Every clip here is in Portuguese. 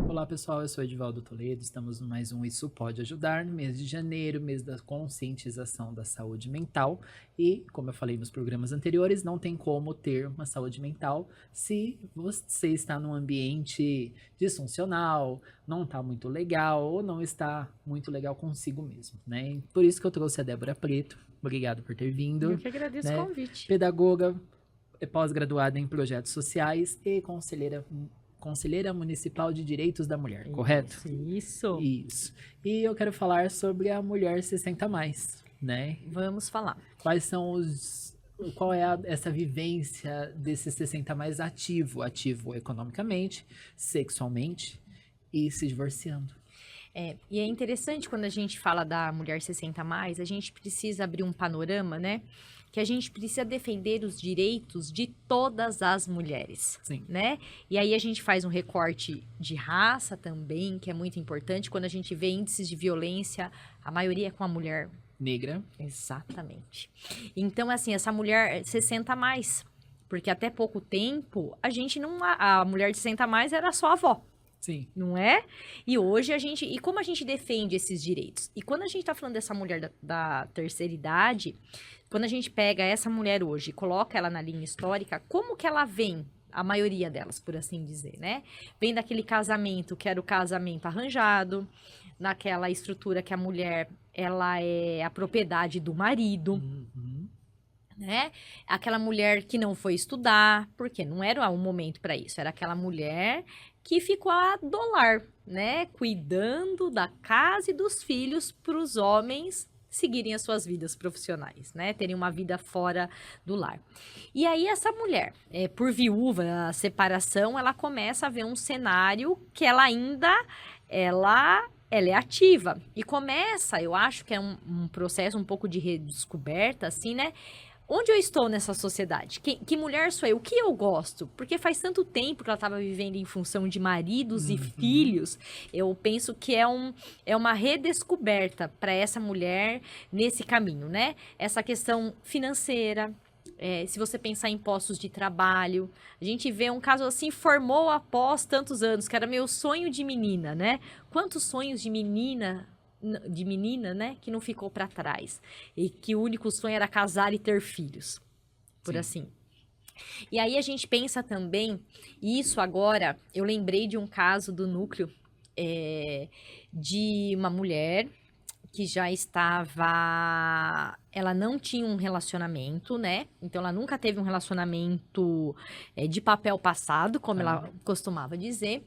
Olá pessoal, eu sou Edivaldo Toledo, estamos no mais um Isso Pode Ajudar, no mês de janeiro, mês da conscientização da saúde mental. E, como eu falei nos programas anteriores, não tem como ter uma saúde mental se você está num ambiente disfuncional, não está muito legal ou não está muito legal consigo mesmo, né? Por isso que eu trouxe a Débora Preto, obrigado por ter vindo. Eu que agradeço o convite. Pedagoga, pós-graduada em projetos sociais e conselheira municipal de direitos da mulher, correto? Isso. Isso. E eu quero falar sobre a mulher 60 mais, né? Vamos falar. Quais são qual é essa vivência desse 60 mais ativo economicamente, sexualmente e se divorciando. E é interessante quando a gente fala da mulher 60 mais, a gente precisa abrir um panorama, né? Que a gente precisa defender os direitos de todas as mulheres, Sim. né? E aí a gente faz um recorte de raça também, que é muito importante. Quando a gente vê índices de violência, a maioria é com a mulher negra. Exatamente. Então, assim, essa mulher 60 mais, porque até pouco tempo, a mulher de 60 mais era só avó. Sim. Não é? E hoje e como a gente defende esses direitos? E quando a gente tá falando dessa mulher da terceira idade, quando a gente pega essa mulher hoje e coloca ela na linha histórica, como que ela vem? A maioria delas, por assim dizer, né? Vem daquele casamento que era o casamento arranjado, naquela estrutura que a mulher, ela é a propriedade do marido. Uhum. Né? Aquela mulher que não foi estudar, porque não era um momento para isso, era aquela mulher que ficou a dolar, né? Cuidando da casa e dos filhos para os homens seguirem as suas vidas profissionais, né? Terem uma vida fora do lar. E aí essa mulher, por viúva, a separação, ela começa a ver um cenário que ela é ativa. E começa, eu acho que é um processo um pouco de redescoberta, assim, né? Onde eu estou nessa sociedade? Que mulher sou eu? O que eu gosto? Porque faz tanto tempo que ela estava vivendo em função de maridos e filhos. Eu penso que é uma redescoberta para essa mulher nesse caminho, né? Essa questão financeira. Se você pensar em postos de trabalho, a gente vê um caso assim, formou após tantos anos, que era meu sonho de menina, né? Quantos sonhos de menina, né, que não ficou para trás e que o único sonho era casar e ter filhos, por Sim. assim. E aí a gente pensa também, isso agora, eu lembrei de um caso do núcleo de uma mulher que já ela não tinha um relacionamento, né? Então ela nunca teve um relacionamento de papel passado, como ela costumava dizer.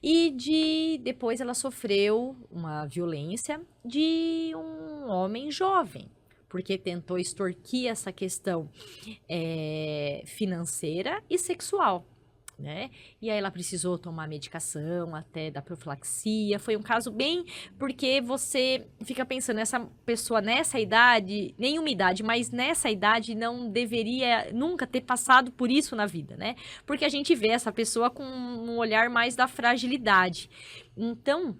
E depois ela sofreu uma violência de um homem jovem, porque tentou extorquir essa questão financeira e sexual. Né? E aí ela precisou tomar medicação até da profilaxia. Foi um caso bem... Porque você fica pensando, essa pessoa nessa idade, nenhuma idade, mas nessa idade não deveria nunca ter passado por isso na vida, né? Porque a gente vê essa pessoa com um olhar mais da fragilidade. Então,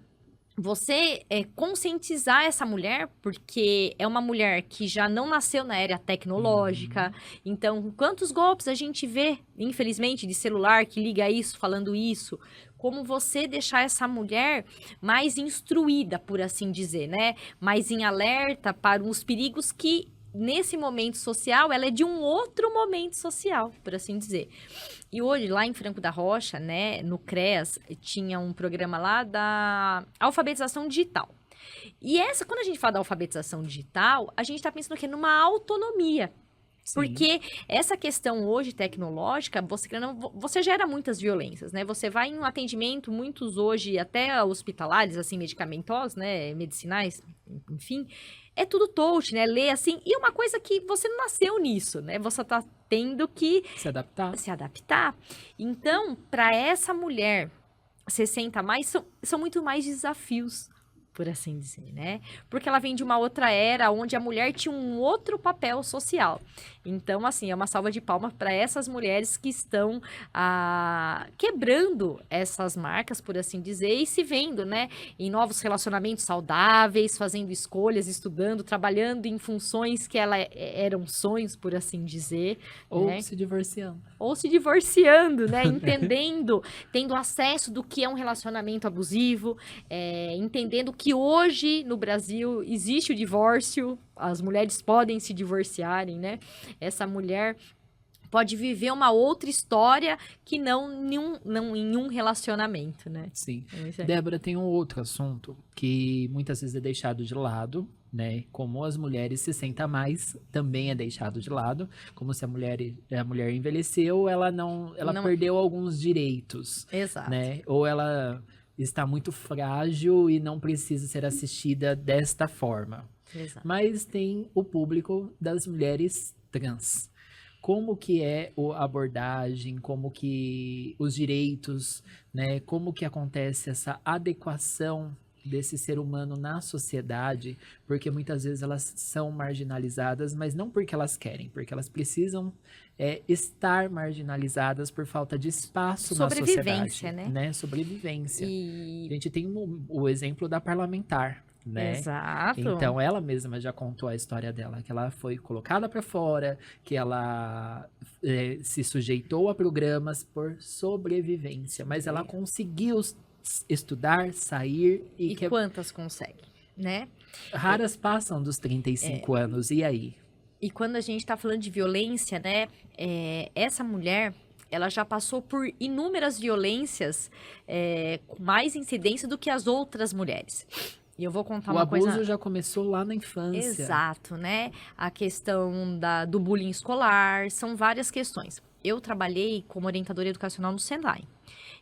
você conscientizar essa mulher, porque é uma mulher que já não nasceu na era tecnológica. Então, quantos golpes a gente vê, infelizmente, de celular que liga isso, falando isso. Como você deixar essa mulher mais instruída, por assim dizer, né? Mais em alerta para os perigos que, nesse momento social, ela é de um outro momento social, por assim dizer. E hoje, lá em Franco da Rocha, né, no CREAS, tinha um programa lá da alfabetização digital. E quando a gente fala da alfabetização digital, a gente está pensando o quê? Numa autonomia. Sim. Porque essa questão hoje tecnológica, você gera muitas violências, né? Você vai em um atendimento, muitos hoje até hospitalares, assim, medicamentosos, né, medicinais, enfim, é tudo touch, né? Lê assim, e uma coisa que você não nasceu nisso, né? Você tá tendo que se adaptar. Então, para essa mulher 60 mais, são muito mais desafios, por assim dizer, né? Porque ela vem de uma outra era onde a mulher tinha um outro papel social. Então, assim, é uma salva de palmas para essas mulheres que estão quebrando essas marcas, por assim dizer, e se vendo, né, em novos relacionamentos saudáveis, fazendo escolhas, estudando, trabalhando em funções que eram sonhos, por assim dizer, Ou né? se divorciando. Ou se divorciando, né? Entendendo, tendo acesso do que é um relacionamento abusivo, entendendo que hoje no Brasil existe o divórcio, as mulheres podem se divorciarem, né? Essa mulher pode viver uma outra história que não em um relacionamento, né? Sim. Isso aí. Débora, tem um outro assunto que muitas vezes é deixado de lado, né? Como as mulheres se sentem mais, também é deixado de lado. Como se a mulher envelheceu, ela Não- perdeu alguns direitos, Exato. né? Ou ela está muito frágil e não precisa ser assistida desta forma. Exato. Mas tem o público das mulheres trans. Como que é a abordagem, como que os direitos, né? Como que acontece essa adequação desse ser humano na sociedade, porque muitas vezes elas são marginalizadas, mas não porque elas querem, porque elas precisam estar marginalizadas por falta de espaço na Sobrevivência, sociedade, né? Sobrevivência. A E gente tem o exemplo da parlamentar, né? exato. Então, ela mesma já contou a história dela, que ela foi colocada para fora, que ela se sujeitou a programas por sobrevivência, mas ela conseguiu estudar, sair E quantas conseguem, né? raras passam dos 35 anos, e aí? E quando a gente tá falando de violência, né? Essa mulher, ela já passou por inúmeras violências com mais incidência do que as outras mulheres. E eu vou contar O uma abuso coisa. já começou lá na infância. Exato, né? A questão do bullying escolar, são várias questões. Eu trabalhei como orientadora educacional no Senai.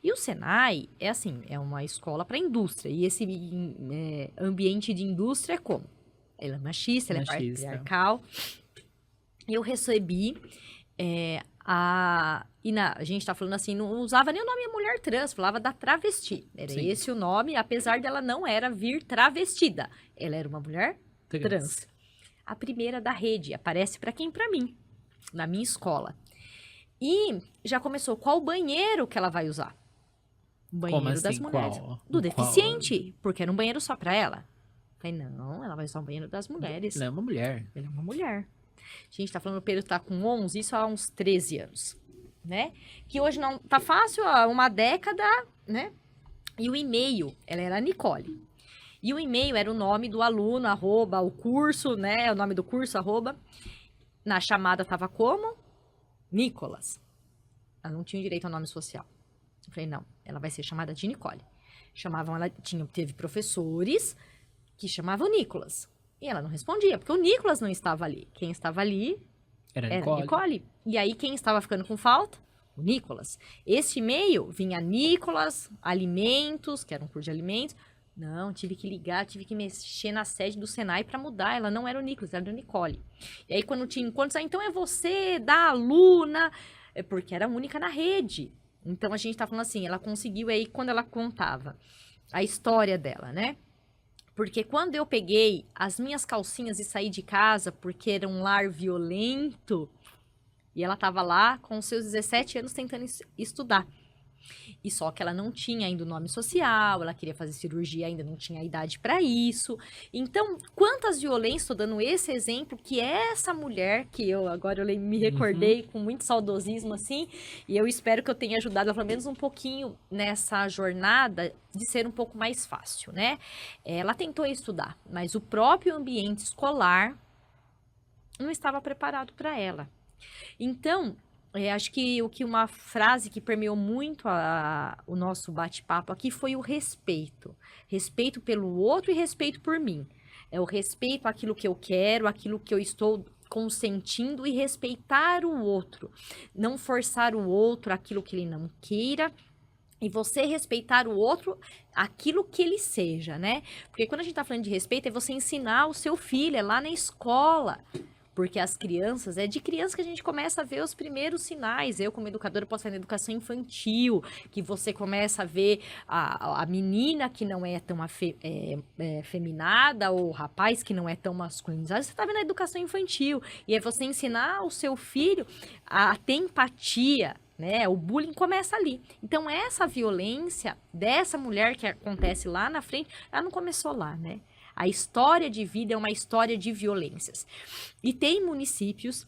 E o Senai é assim, é uma escola para indústria. E esse ambiente de indústria é como? Ele é machista, ele é patriarcal. E eu recebi a gente tá falando assim, não usava nem o nome mulher trans, falava da travesti. Era Sim. esse o nome, apesar dela não era vir travestida. Ela era uma mulher trans. A primeira da rede, aparece para quem? Para mim, na minha escola. E já começou, qual banheiro que ela vai usar? O banheiro Como das assim? mulheres. Qual? Do deficiente, porque era um banheiro só para ela. Falei, não, ela vai usar o banheiro das mulheres. Ela é uma mulher. Ela é uma mulher. A gente tá falando, o Pedro tá com 11, isso há uns 13 anos, né? Que hoje não tá fácil, há uma década, né? E o e-mail, ela era a Nicole. E o e-mail era o nome do aluno, arroba, o curso, né? O nome do curso, arroba. Na chamada tava como? Nicolas. Ela não tinha direito ao nome social. Eu falei, não, ela vai ser chamada de Nicole. Chamavam ela, teve professores que chamavam Nicolas. E ela não respondia, porque o Nicolas não estava ali. Quem estava ali Era era a Nicole. E aí, quem estava ficando com falta? O Nicolas. Esse e-mail vinha Nicolas, alimentos, que era um curso de alimentos. Não, tive que ligar, tive que mexer na sede do Senai para mudar. Ela não era o Nicolas, era a Nicole. E aí, quando tinha encontros, então é você, da aluna, porque era a única na rede. Então, a gente tá falando assim, ela conseguiu aí, quando ela contava a história dela, né? Porque quando eu peguei as minhas calcinhas e saí de casa, porque era um lar violento, e ela estava lá com seus 17 anos tentando estudar. E só que ela não tinha ainda o nome social, ela queria fazer cirurgia, ainda não tinha idade para isso. Então, quantas violências, estou dando esse exemplo, que essa mulher, que agora eu me recordei com muito saudosismo, assim, e eu espero que eu tenha ajudado pelo menos um pouquinho nessa jornada de ser um pouco mais fácil, né? Ela tentou estudar, mas o próprio ambiente escolar não estava preparado para ela. Então, acho que uma frase que permeou muito o nosso bate-papo aqui foi o respeito. Respeito pelo outro e respeito por mim. É o respeito àquilo que eu quero, àquilo que eu estou consentindo e respeitar o outro. Não forçar o outro aquilo que ele não queira. E você respeitar o outro, aquilo que ele seja, né? Porque quando a gente tá falando de respeito, é você ensinar o seu filho, é lá na escola. Porque as crianças, é de criança que a gente começa a ver os primeiros sinais. Eu, como educadora, posso fazer na educação infantil, que você começa a ver a menina que não é tão feminada, ou o rapaz que não é tão masculinizado. Você está vendo a educação infantil. E é você ensinar o seu filho a ter empatia, né? O bullying começa ali. Então, essa violência dessa mulher que acontece lá na frente, ela não começou lá, né? A história de vida é uma história de violências. E tem municípios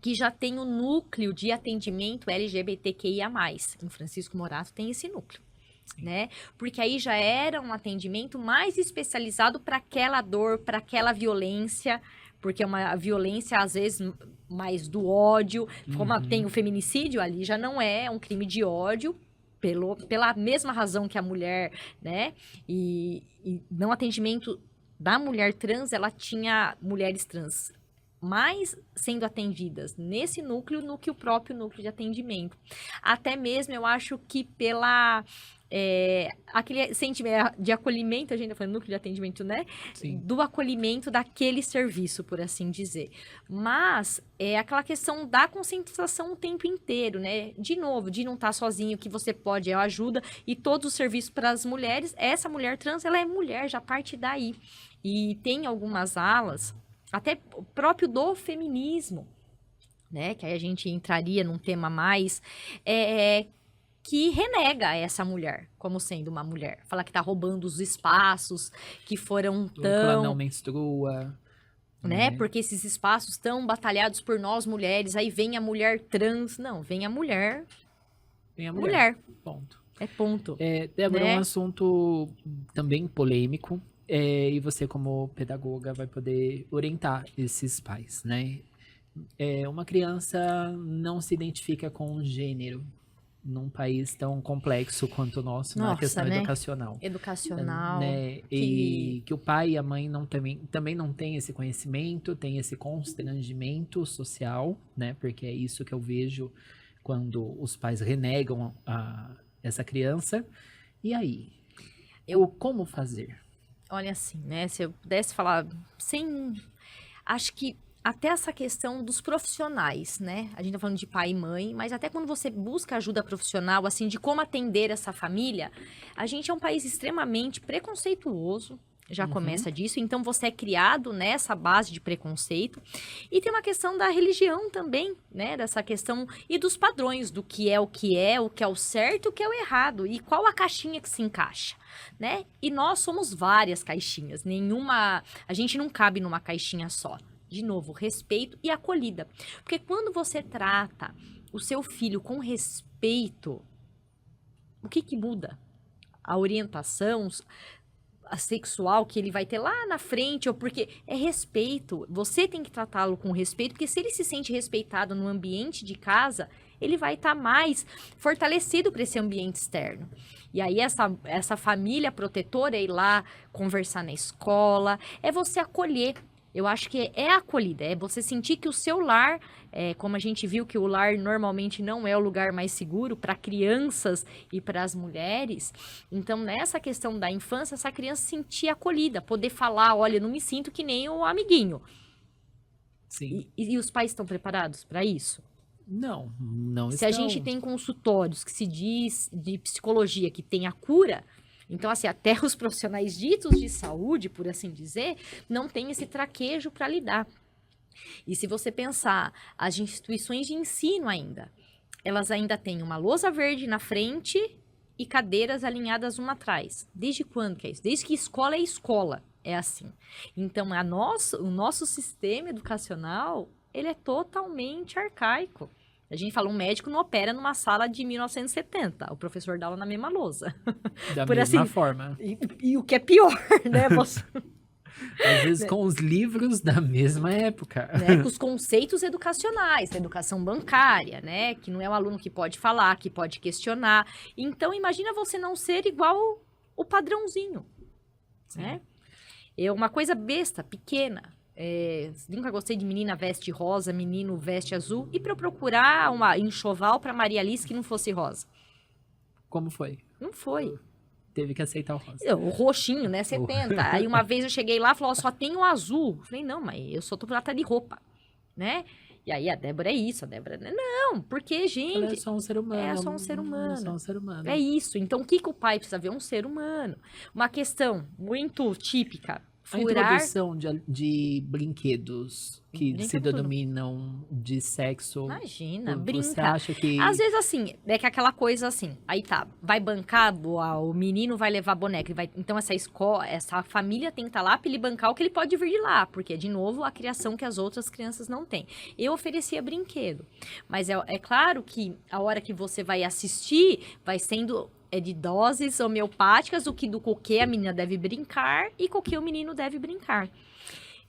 que já tem o núcleo de atendimento LGBTQIA+. Em Francisco Morato tem esse núcleo, né? Porque aí já era um atendimento mais especializado para aquela dor, para aquela violência, porque é uma violência, às vezes, mais do ódio. Como tem o feminicídio, ali já não é um crime de ódio, pela mesma razão que a mulher, né? E no atendimento da mulher trans, ela tinha mulheres trans mais sendo atendidas nesse núcleo que o próprio núcleo de atendimento. Até mesmo, eu acho que pela... aquele sentimento de acolhimento, a gente tá falando núcleo de atendimento, né? Sim. Do acolhimento daquele serviço, por assim dizer. Mas é aquela questão da conscientização o tempo inteiro, né? De novo, de não estar sozinho, que você pode, é ajuda, e todos os serviços para as mulheres, essa mulher trans, ela é mulher, já parte daí. E tem algumas alas, até próprio do feminismo, né? Que aí a gente entraria num tema mais... que renega essa mulher como sendo uma mulher. Fala que tá roubando os espaços que foram Que ela não tão... menstrua. né? Porque esses espaços tão batalhados por nós mulheres, aí vem a mulher trans. Não, vem a mulher. Tem a Mulher. Ponto. É ponto. Débora, né? é um assunto também polêmico. E você, como pedagoga, vai poder orientar esses pais, né? Uma criança não se identifica com um gênero num país tão complexo quanto o nosso, na questão né? educacional. Educacional. Né? E que o pai e a mãe também não têm esse conhecimento, tem esse constrangimento social, né? Porque é isso que eu vejo quando os pais renegam essa criança. E aí? Como fazer? Olha assim, né? Se eu pudesse falar acho que até essa questão dos profissionais, né? A gente tá falando de pai e mãe, mas até quando você busca ajuda profissional, assim, de como atender essa família, a gente é um país extremamente preconceituoso, já começa disso, então você é criado nessa base de preconceito. E tem uma questão da religião também, né? Dessa questão e dos padrões do que é, o que é o certo e o que é o errado, e qual a caixinha que se encaixa, né? E nós somos várias caixinhas, a gente não cabe numa caixinha só. De novo, respeito e acolhida. Porque quando você trata o seu filho com respeito, o que muda? A orientação a sexual que ele vai ter lá na frente, ou porque é respeito. Você tem que tratá-lo com respeito, porque se ele se sente respeitado no ambiente de casa, ele vai estar mais fortalecido para esse ambiente externo. E aí essa família protetora é ir lá conversar na escola, é você acolher. Eu acho que é a acolhida, é você sentir que o seu lar, como a gente viu que o lar normalmente não é o lugar mais seguro para crianças e para as mulheres. Então, nessa questão da infância, essa criança se sentir acolhida, poder falar, olha, eu não me sinto que nem o amiguinho. Sim. E os pais estão preparados para isso? Não Se a gente tem consultórios que se diz de psicologia que tem a cura... Então, assim, até os profissionais ditos de saúde, por assim dizer, não têm esse traquejo para lidar. E se você pensar, as instituições de ensino ainda, elas ainda têm uma lousa verde na frente e cadeiras alinhadas uma atrás. Desde quando que é isso? Desde que escola é escola, é assim. Então, o nosso sistema educacional, ele é totalmente arcaico. A gente fala, um médico não opera numa sala de 1970. O professor dá aula na mesma lousa. Da mesma forma. E o que é pior, né? Às vezes com os livros da mesma época. Né? Com os conceitos educacionais, da educação bancária, né? Que não é o aluno que pode falar, que pode questionar. Então, imagina você não ser igual o padrãozinho. Né? É uma coisa besta, pequena. Nunca gostei de menina veste rosa, menino veste azul. E para eu procurar uma enxoval para Maria Alice que não fosse rosa? Como foi? Não foi. Teve que aceitar o rosa. O roxinho, né? 70. Aí uma vez eu cheguei lá e falou, só tem o azul. Eu falei, não, mas eu só tô trata de roupa. né? E aí a Débora é isso, a Débora... Não, porque, gente... Ela é só um ser humano. É só um ser humano. É só um ser humano. É isso. Então, o que o pai precisa ver? Um ser humano. Uma questão muito típica. A Furar... introdução de brinquedos que Brinca se com tudo. denominam de sexo. Imagina, Você brinca. acha que... Às vezes, assim, é que aquela coisa assim, aí tá, vai bancar, o menino vai levar boneca, então essa escola, essa família tem que estar lá pra ele bancar o que ele pode vir de lá, porque, de novo, a criação que as outras crianças não têm. Eu oferecia brinquedo, mas é claro que a hora que você vai assistir, vai sendo... de doses homeopáticas, do que a menina deve brincar e com o que o menino deve brincar.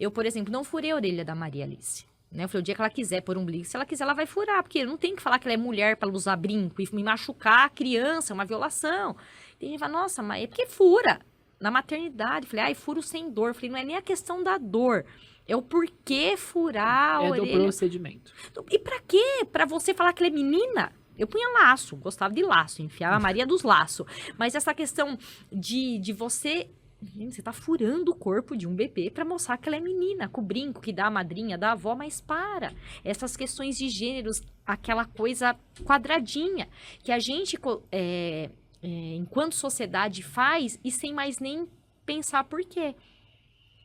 Eu, por exemplo, não furei a orelha da Maria Alice. Né? Eu falei, o dia que ela quiser pôr um brinco, se ela quiser, ela vai furar, porque não tem que falar que ela é mulher para usar brinco e me machucar a criança, é uma violação. Tem gente que fala, nossa, mas é porque fura. Na maternidade, falei, ai, furo sem dor. Falei, não é nem a questão da dor, é o porquê furar a orelha. É do procedimento. E pra quê? Pra você falar que ela é menina? Eu punha laço, gostava de laço, enfiava a Maria dos laços. Mas essa questão de você... Gente, você tá furando o corpo de um bebê pra mostrar que ela é menina, com o brinco que dá a madrinha, dá a avó, mas para. Essas questões de gêneros, aquela coisa quadradinha, que a gente, enquanto sociedade, faz e sem mais nem pensar por quê.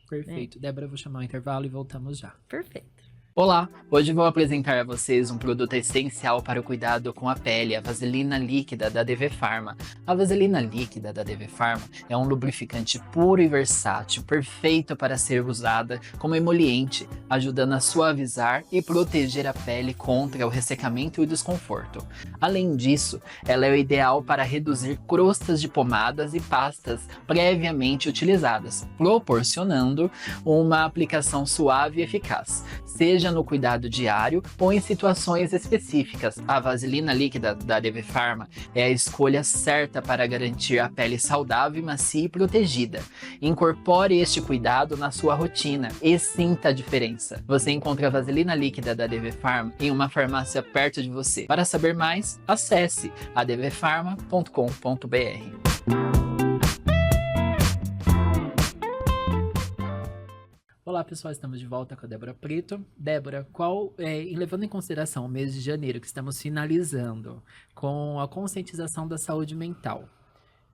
Perfeito. Débora, eu vou chamar o intervalo e voltamos já. Perfeito. Olá, hoje vou apresentar a vocês um produto essencial para o cuidado com a pele, a vaselina líquida da DV Pharma. A vaselina líquida da DV Pharma é um lubrificante puro e versátil, perfeito para ser usada como emoliente, ajudando a suavizar e proteger a pele contra o ressecamento e o desconforto. Além disso, ela é o ideal para reduzir crostas de pomadas e pastas previamente utilizadas, proporcionando uma aplicação suave e eficaz. Seja no cuidado diário ou em situações específicas, a vaselina líquida da DV Pharma é a escolha certa para garantir a pele saudável, macia e protegida. Incorpore este cuidado na sua rotina e sinta a diferença. Você encontra a vaselina líquida da DV Pharma em uma farmácia perto de você. Para saber mais, acesse advpharma.com.br. Olá pessoal, estamos de volta com a Débora Preto. Débora, levando em consideração o mês de janeiro que estamos finalizando com a conscientização da saúde mental,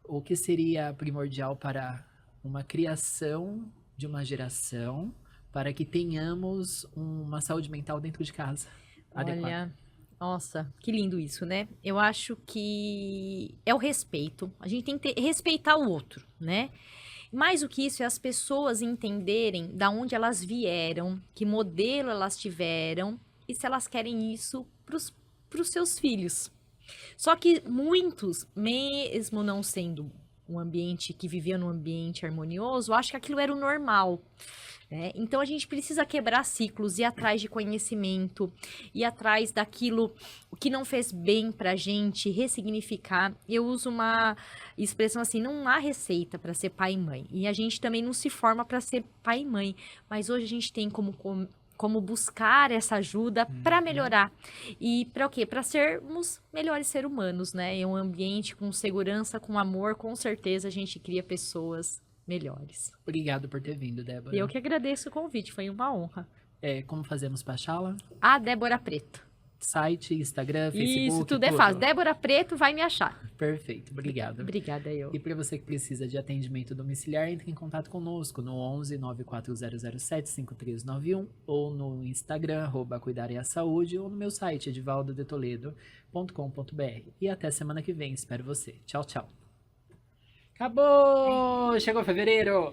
o que seria primordial para uma criação de uma geração para que tenhamos uma saúde mental dentro de casa adequada? Olha, nossa, que lindo isso, né? Eu acho que é o respeito. A gente tem que respeitar o outro, né? Mais do que isso, é as pessoas entenderem da onde elas vieram, que modelo elas tiveram e se elas querem isso para os seus filhos. Só que muitos, mesmo não sendo um ambiente que vivia num ambiente harmonioso, acham que aquilo era o normal. Então a gente precisa quebrar ciclos, ir atrás de conhecimento, ir atrás daquilo que não fez bem pra gente, ressignificar. Eu uso uma expressão assim, não há receita para ser pai e mãe, e a gente também não se forma para ser pai e mãe, mas hoje a gente tem como buscar essa ajuda para melhorar. E para o quê? Para sermos melhores seres humanos, né? Em um ambiente com segurança, com amor, com certeza a gente cria pessoas melhores. Obrigado por ter vindo, Débora. Eu que agradeço o convite, foi uma honra. Como fazemos para achá-la? A Débora Preto. Site, Instagram, Facebook, Isso, tudo é fácil. Débora Preto vai me achar. Perfeito, obrigado. Obrigada, eu. E para você que precisa de atendimento domiciliar, entre em contato conosco no 11 94007 5391 ou no Instagram, @cuidareasaúde, ou no meu site, edivaldodetoledo.com.br. E até semana que vem, espero você. Tchau, tchau. Acabou! Chegou fevereiro!